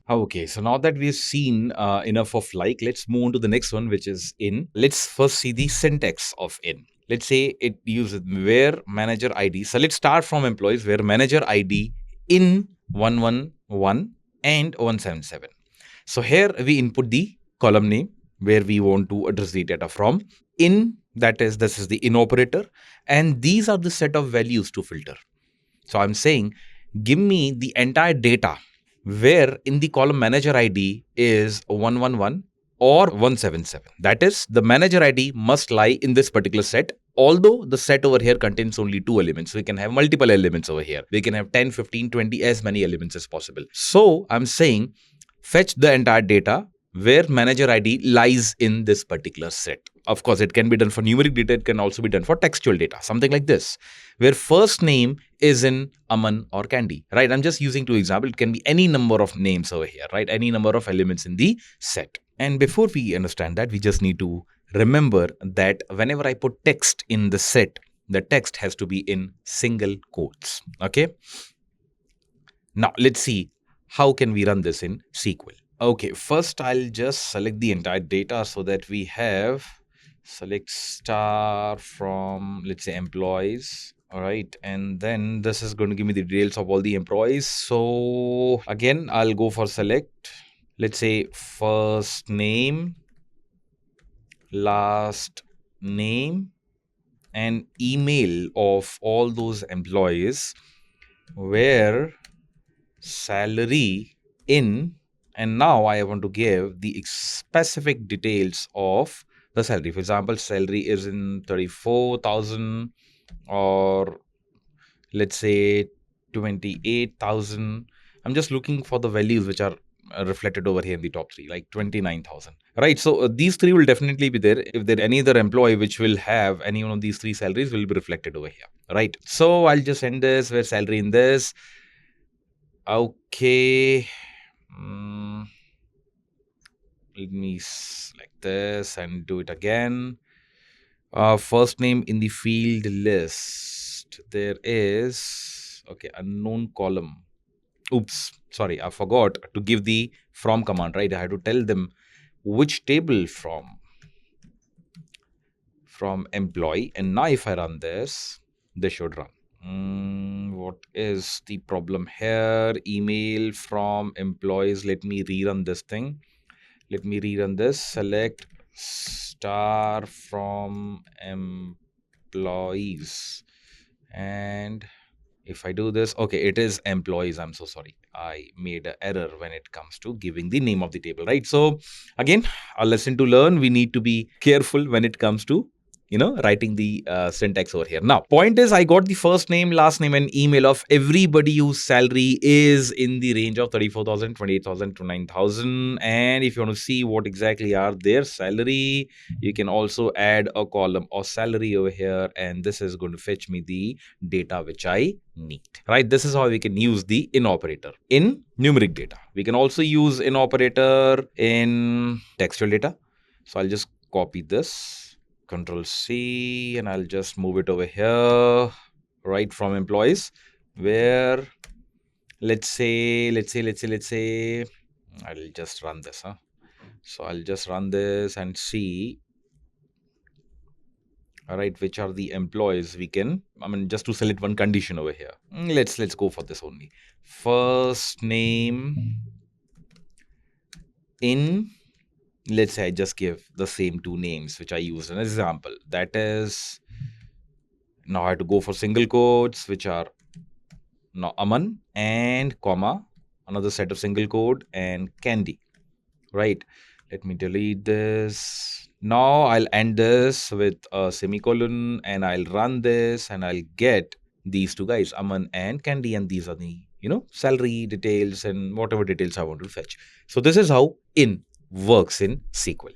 Okay, so now that we've seen enough of like, let's move on to the next one, which is in. Let's first see the syntax of in. Let's say it uses where manager ID. So let's start from employees where manager ID in 111 and 177. So here we input the column name where we want to address the data from. In, that is, this is the in operator, and these are the set of values to filter. So I'm saying, give me the entire data where in the column manager ID is 111 or 177. That is, the manager ID must lie in this particular set. Although the set over here contains only 2 elements, we can have multiple elements over here. We can have 10, 15, 20, as many elements as possible. So I'm saying, fetch the entire data where manager ID lies in this particular set. Of course, it can be done for numeric data. It can also be done for textual data, something like this, where first name is in Aman or Candy, right? I'm just using 2 examples. It can be any number of names over here, right? Any number of elements in the set. And before we understand that, we just need to remember that whenever I put text in the set, the text has to be in single quotes, okay? Now, let's see how can we run this in SQL. Okay, first I'll just select the entire data so that we have select star from, let's say, employees. All right, and then this is going to give me the details of all the employees. So again, I'll go for select, let's say, first name, last name, and email of all those employees where salary in, and now I want to give the specific details of the salary. For example, salary is in 34,000 or let's say 28,000. I'm just looking for the values which are reflected over here in the top 3, like 29,000. Right. So these 3 will definitely be there. If there any other employee which will have any one of these 3 salaries will be reflected over here. Right. So I'll just end this where salary in this. Okay. Let me select this and do it again. First name in the field list. There is, okay, unknown column. Oops, sorry, I forgot to give the from command, right? I had to tell them which table from employee. And now if I run this, they should run. What is the problem here? Email from employees. Let me rerun this thing. Let me rerun this. Select star from employees. And if I do this, okay, it is employees. I'm so sorry. I made an error when it comes to giving the name of the table, right? So again, a lesson to learn. We need to be careful when it comes to writing the syntax over here. Now, point is, I got the first name, last name, and email of everybody whose salary is in the range of 34,000, 28,000 to 9,000. And if you want to see what exactly are their salary, you can also add a column of salary over here. And this is going to fetch me the data which I need, right? This is how we can use the in operator in numeric data. We can also use in operator in textual data. So I'll just copy this. Control C, and I'll just move it over here, right, from employees, where let's say, I'll just run this, So I'll just run this and see, all right, which are the employees we can, just to select one condition over here. Let's go for this only. First name in, let's say I just give the same 2 names which I used an example. That is, now I have to go for single quotes, which are now Aman and comma, another set of single quote and Candy, right? Let me delete this. Now I'll end this with a semicolon and I'll run this and I'll get these 2 guys, Aman and Candy, and these are the, salary details and whatever details I want to fetch. So this is how in works in SQL.